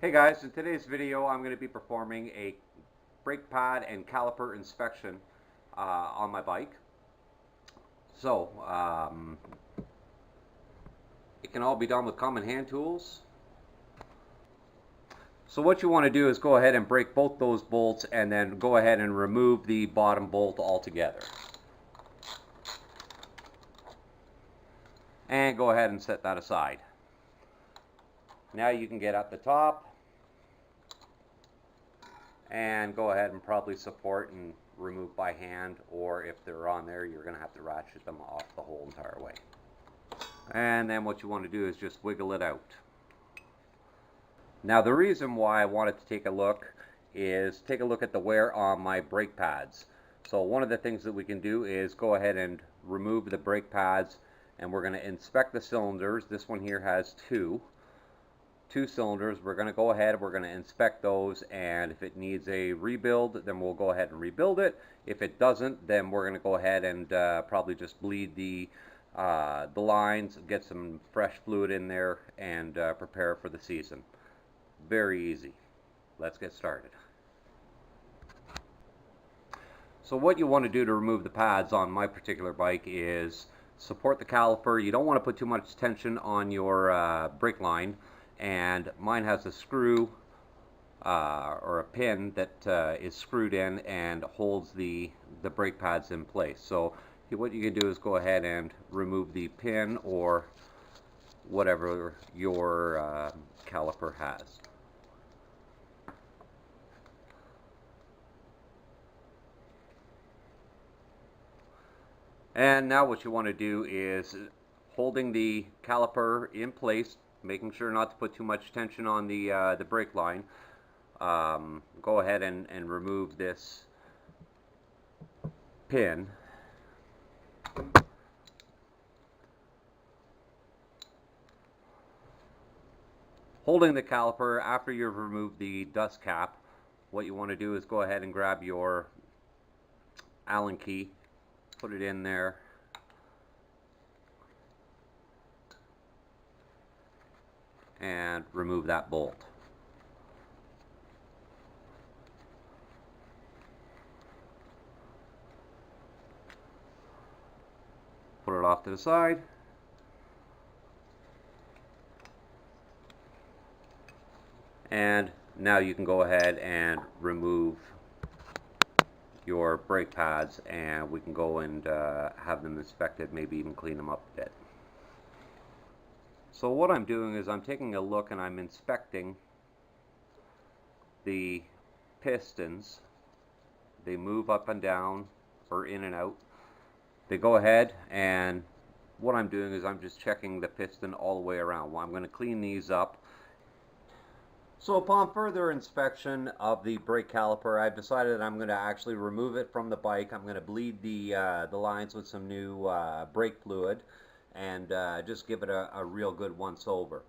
Hey guys, in today's video I'm going to be performing a brake pad and caliper inspection on my bike. So, it can all be done with common hand tools. So what you want to do is go ahead and break both those bolts and then go ahead and remove the bottom bolt altogether. And go ahead and set that aside. Now you can get at the top and go ahead and probably support and remove by hand, or if they're on there you're going to have to ratchet them off the whole entire way. And then what you want to do is just wiggle it out. Now the reason why I wanted to take a look is take a look at the wear on my brake pads. So one of the things that we can do is go ahead and remove the brake pads, and we're going to inspect the cylinders. This one here has two cylinders. We're going to go ahead, we're going to inspect those, and if it needs a rebuild, then we'll go ahead and rebuild it. If it doesn't, then we're going to go ahead and probably just bleed the lines, get some fresh fluid in there, and prepare for the season. Very easy. Let's get started. So what you want to do to remove the pads on my particular bike is support the caliper. You don't want to put too much tension on your brake line, and mine has a screw or a pin that is screwed in and holds the brake pads in place. So what you can do is go ahead and remove the pin or whatever your caliper has. And now what you want to do is, holding the caliper in place, making sure not to put too much tension on the brake line, go ahead and remove this pin. Holding the caliper, after you've removed the dust cap, what you want to do is go ahead and grab your Allen key, put it in there, and remove that bolt. Put it off to the side. And now you can go ahead and remove your brake pads, and we can go and have them inspected, maybe even clean them up a bit. So what I'm doing is I'm taking a look and I'm inspecting the pistons. They move up and down or in and out. They go ahead, and what I'm doing is I'm just checking the piston all the way around. Well, I'm going to clean these up. So upon further inspection of the brake caliper, I've decided that I'm going to actually remove it from the bike. I'm going to bleed the lines with some new brake fluid and just give it a real good once over.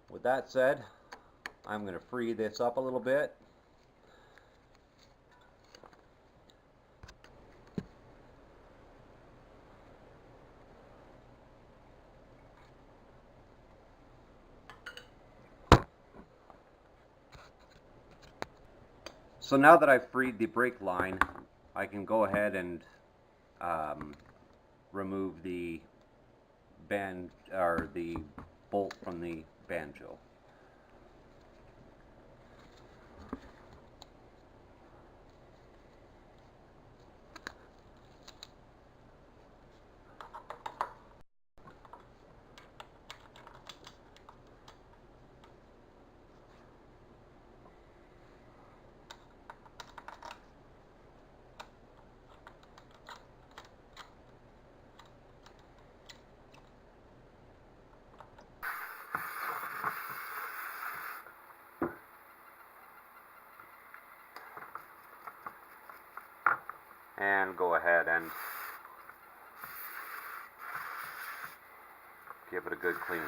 With that said, I'm going to free this up a little bit. So now that I've freed the brake line, I can go ahead and remove the the bolt from the banjo. And go ahead and give it a good cleaning.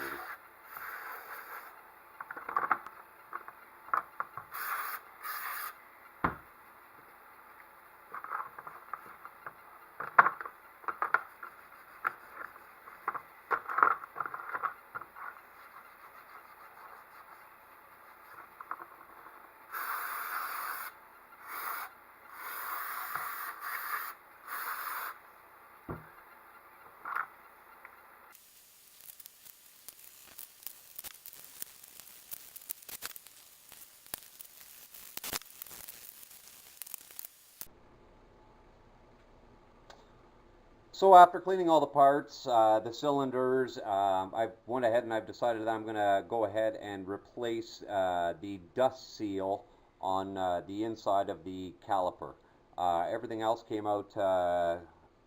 So after cleaning all the parts, the cylinders, I went ahead and I've decided that I'm going to go ahead and replace the dust seal on the inside of the caliper. Everything else came out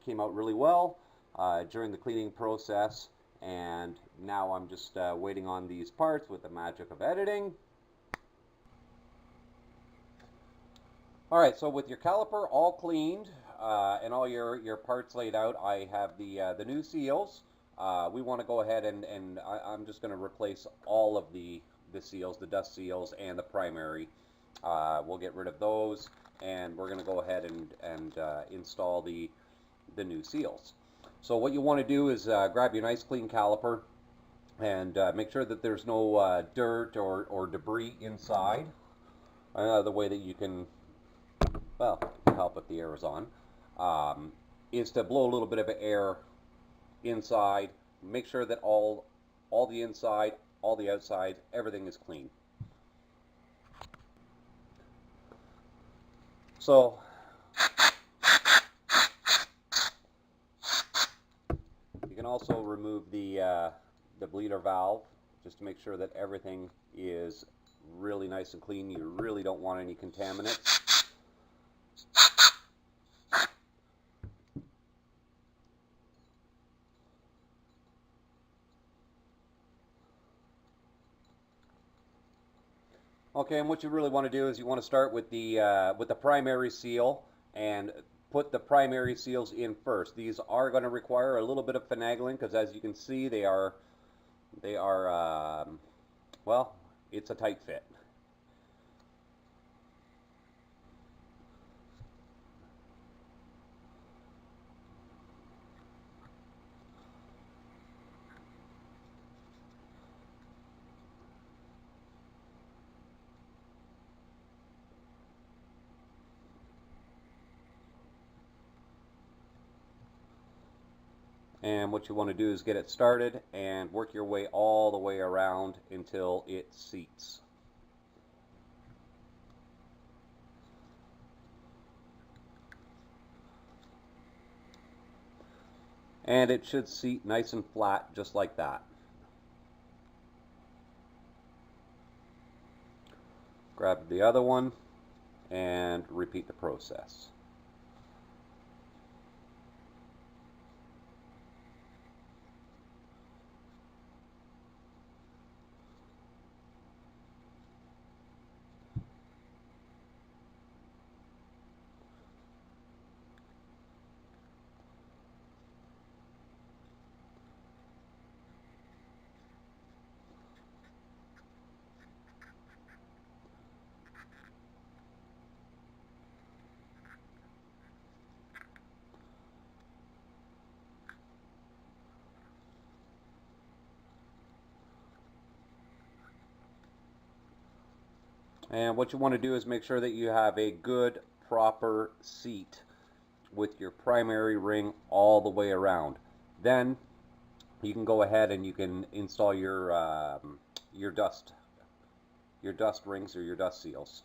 really well during the cleaning process, and now I'm just waiting on these parts with the magic of editing. Alright, so with your caliper all cleaned and all your parts laid out, I have the new seals. We want to go ahead and I'm just going to replace all of the seals, the dust seals and the primary. We'll get rid of those, and we're going to go ahead and install the new seals. So what you want to do is grab your nice clean caliper and make sure that there's no dirt or debris inside. The way that you can, well, help if the air is on, is to blow a little bit of air inside. Make sure that all the inside, all the outside, everything is clean. So you can also remove the bleeder valve just to make sure that everything is really nice and clean. You really don't want any contaminants. Okay, and what you really want to do is you want to start with the primary seal and put the primary seals in first. These are going to require a little bit of finagling because, as you can see, they are well, it's a tight fit. And what you want to do is get it started and work your way all the way around until it seats. And it should seat nice and flat just like that. Grab the other one and repeat the process. And what you want to do is make sure that you have a good, proper seat with your primary ring all the way around. Then you can go ahead and you can install your dust rings or your dust seals.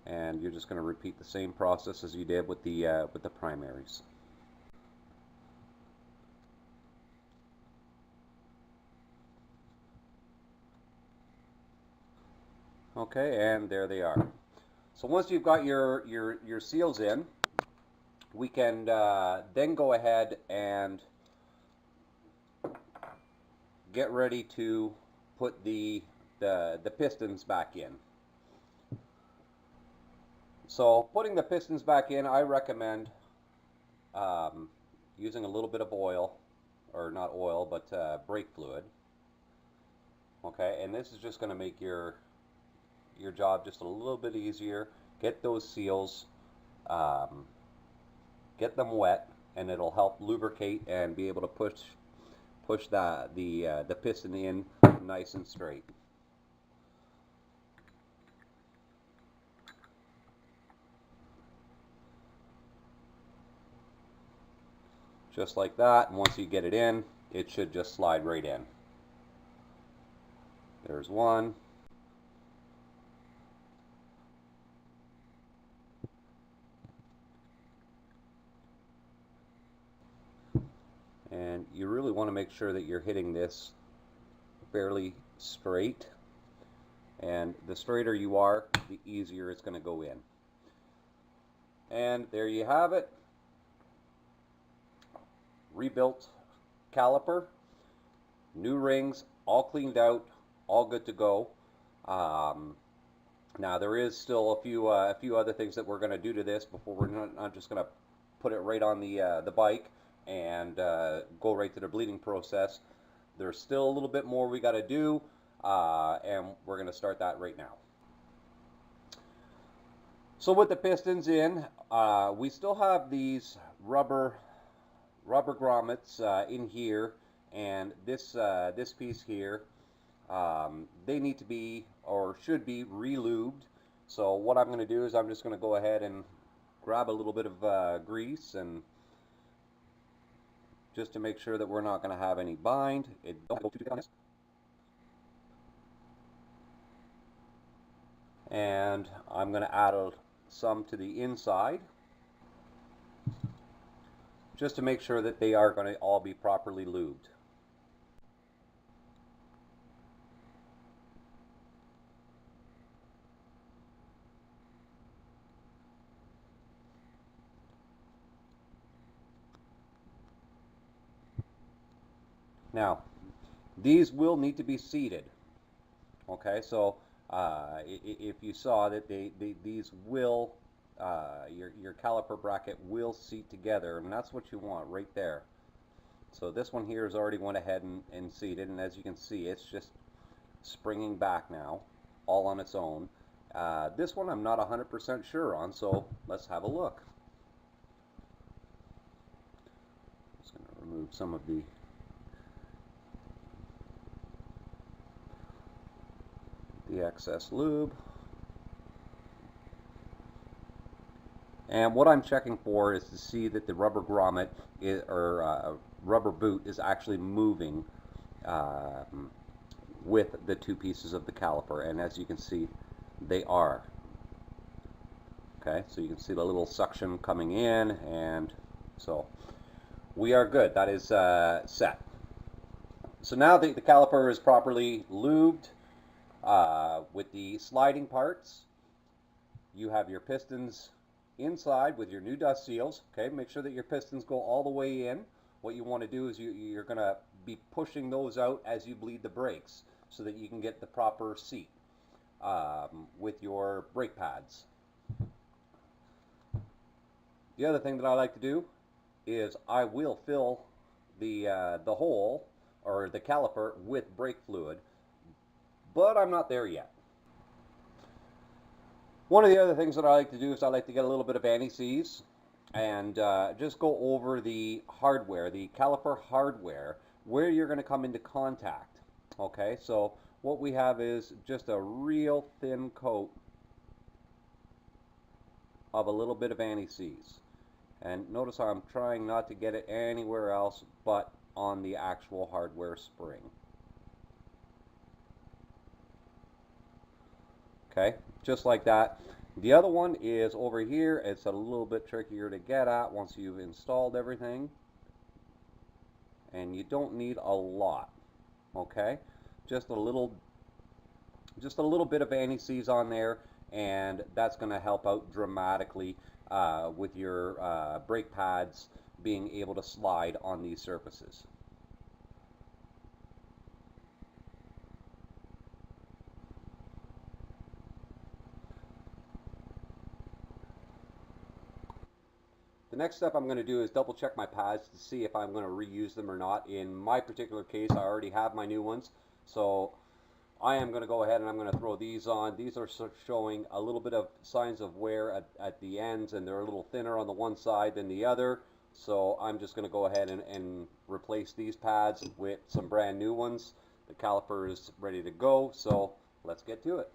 And you're just going to repeat the same process as you did with the primaries. Okay, and there they are. So once you've got your seals in, we can then go ahead and get ready to put the pistons back in. So putting the pistons back in, I recommend using a little bit of oil, or not oil, but brake fluid. Okay, and this is just going to make your job just a little bit easier. Get those seals, get them wet, and it'll help lubricate and be able to push the piston in nice and straight. Just like that, and once you get it in, it should just slide right in. There's one. to make sure that you're hitting this fairly straight, and the straighter you are, the easier it's going to go in. And there you have it. Rebuilt caliper, new rings, all cleaned out, all good to go. Now there is still a few other things that we're going to do to this before. We're not just going to put it right on the bike and go right to the bleeding process. There's still a little bit more we got to do, and we're going to start that right now. So with the pistons in, we still have these rubber grommets in here, and this piece here, they need to be, or should be, re-lubed. So what I'm going to do is I'm just going to go ahead and grab a little bit of grease, and just to make sure that we're not going to have any bind. Don't go too deep on this. And I'm going to add some to the inside, just to make sure that they are going to all be properly lubed. Now, these will need to be seated. Okay, so if you saw that these will, your caliper bracket will seat together, and that's what you want right there. So this one here has already went ahead and seated, and as you can see, it's just springing back now, all on its own. This one I'm not 100% sure on, so let's have a look. Just going to remove some of the excess lube. And what I'm checking for is to see that the rubber grommet rubber boot is actually moving with the two pieces of the caliper, and as you can see, they are. Okay, so you can see the little suction coming in, and so we are good. That is set. So now the caliper is properly lubed. With the sliding parts, you have your pistons inside with your new dust seals. Okay, make sure that your pistons go all the way in. What you want to do is you're going to be pushing those out as you bleed the brakes, so that you can get the proper seat with your brake pads. The other thing that I like to do is I will fill the hole, or the caliper, with brake fluid, but I'm not there yet. One of the other things that I like to do is I like to get a little bit of anti-seize and just go over the hardware, the caliper hardware, where you're going to come into contact. Okay, so what we have is just a real thin coat of a little bit of anti-seize. And notice how I'm trying not to get it anywhere else but on the actual hardware spring. Okay, just like that. The other one is over here. It's a little bit trickier to get at once you've installed everything, and you don't need a lot. Okay, just a little bit of anti-seize on there, and that's going to help out dramatically with your brake pads being able to slide on these surfaces. The next step I'm going to do is double check my pads to see if I'm going to reuse them or not. In my particular case, I already have my new ones, so I am going to go ahead and I'm going to throw these on. These are showing a little bit of signs of wear at the ends, and they're a little thinner on the one side than the other, so I'm just going to go ahead and replace these pads with some brand new ones. The caliper is ready to go, so let's get to it.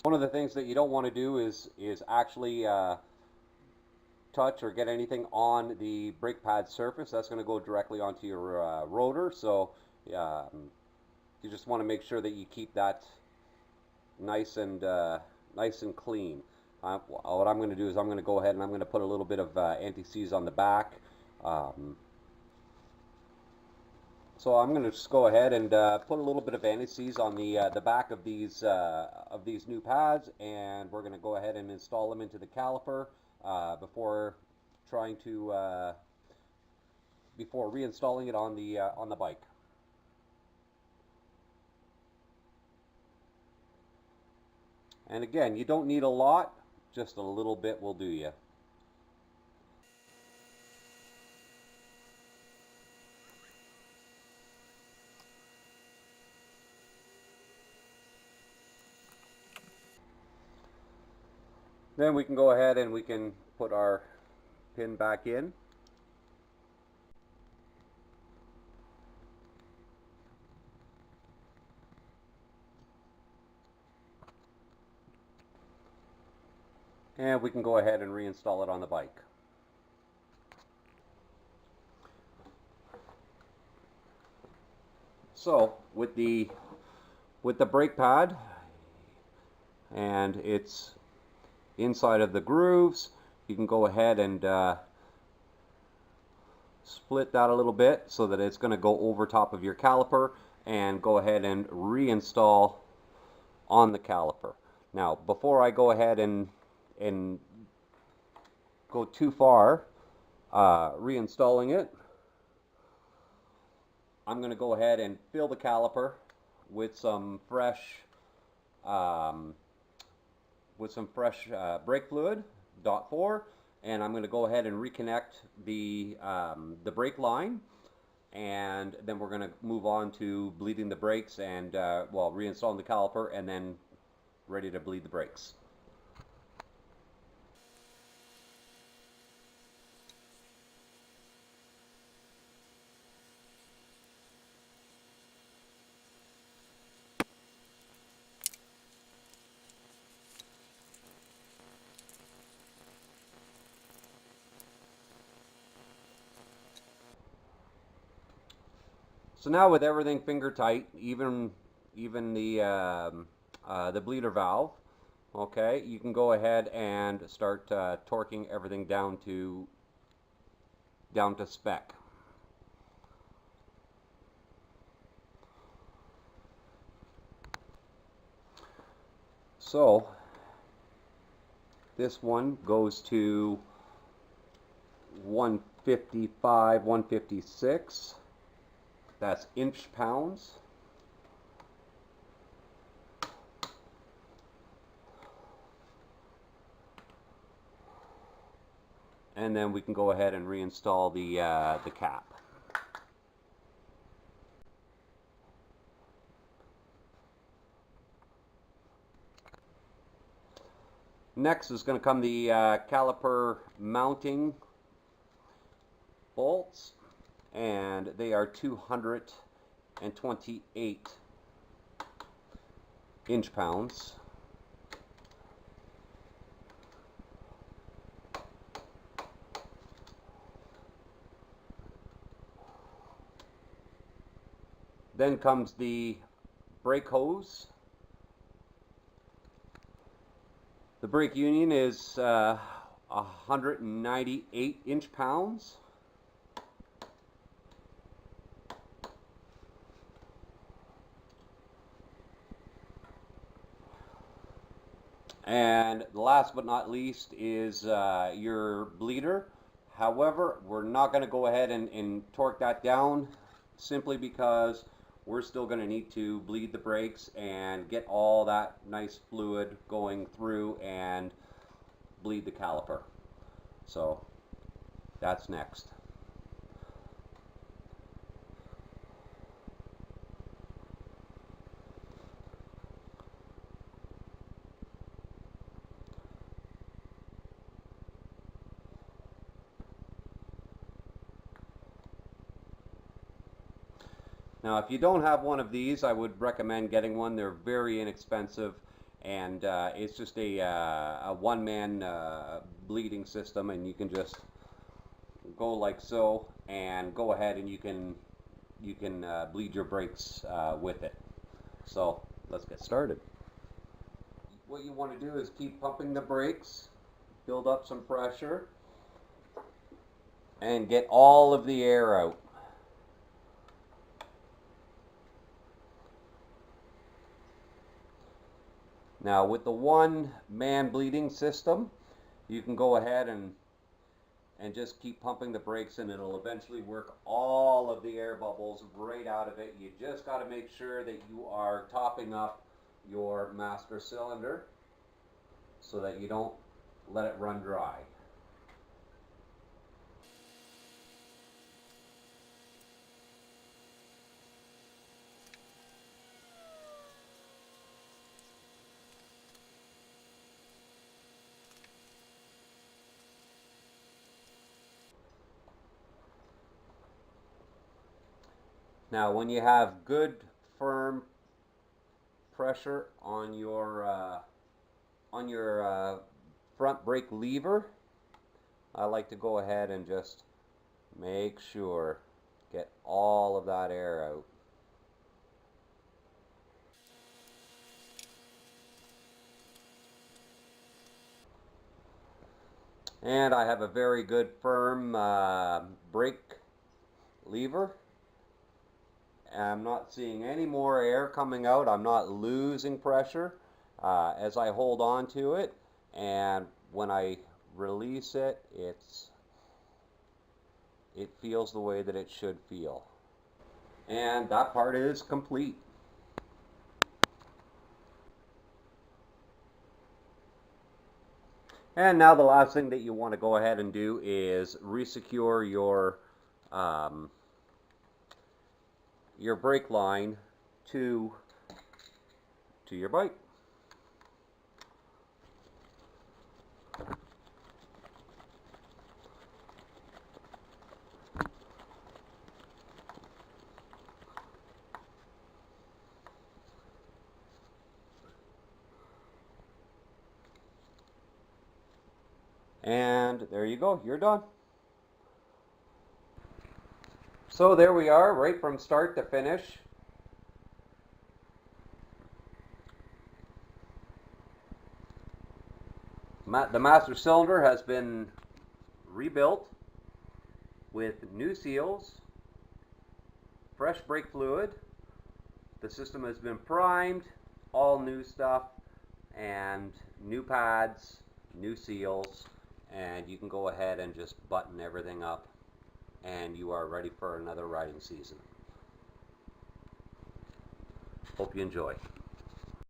One of the things that you don't want to do is actually touch or get anything on the brake pad surface. That's going to go directly onto your rotor, so you just want to make sure that you keep that nice and clean. what I'm going to do is I'm going to go ahead and I'm going to put a little bit of anti-seize on the back. So I'm going to just go ahead and put a little bit of anti-seize on the back of these new pads, and we're going to go ahead and install them into the caliper before trying to before reinstalling it on the bike. And again, you don't need a lot, just a little bit will do you. Then we can go ahead and we can put our pin back in. And we can go ahead and reinstall it on the bike. So with the brake pad and it's inside of the grooves, you can go ahead and split that a little bit so that it's going to go over top of your caliper, and go ahead and reinstall on the caliper. Now, before I go ahead and go too far reinstalling it, I'm going to go ahead and fill the caliper with some fresh brake fluid, .4, and I'm going to go ahead and reconnect the brake line, and then we're going to move on to bleeding the brakes and well, reinstalling the caliper, and then ready to bleed the brakes. So now with everything finger tight, even the bleeder valve, okay, you can go ahead and start torquing everything down to spec. So this one goes to 155, 156. That's inch pounds. And then we can go ahead and reinstall the cap. Next is going to come the caliper mounting bolts, and they are 228 inch pounds. Then comes the brake hose. The brake union is 198 inch pounds. And last but not least is your bleeder. However, we're not going to go ahead and torque that down, simply because we're still going to need to bleed the brakes and get all that nice fluid going through and bleed the caliper. So that's next. Now, if you don't have one of these, I would recommend getting one. They're very inexpensive, and it's just a one-man bleeding system, and you can just go like so, and go ahead and you can bleed your brakes with it. So let's get started. what you want to do is keep pumping the brakes, build up some pressure, and get all of the air out. Now with the one man bleeding system, you can go ahead and just keep pumping the brakes and it'll eventually work all of the air bubbles right out of it. You just got to make sure that you are topping up your master cylinder so that you don't let it run dry. Now when you have good firm pressure on your front brake lever, I like to go ahead and just make sure get all of that air out. And I have a very good firm brake lever. I'm not seeing any more air coming out. I'm not losing pressure as I hold on to it, and when I release it, it feels the way that it should feel. And that part is complete. And now the last thing that you want to go ahead and do is resecure your brake line to your bike. And there you go, you're done. So there we are, right from start to finish. The master cylinder has been rebuilt with new seals, fresh brake fluid. The system has been primed, all new stuff, and new pads, new seals, and you can go ahead and just button everything up and you are ready for another riding season. Hope you enjoy.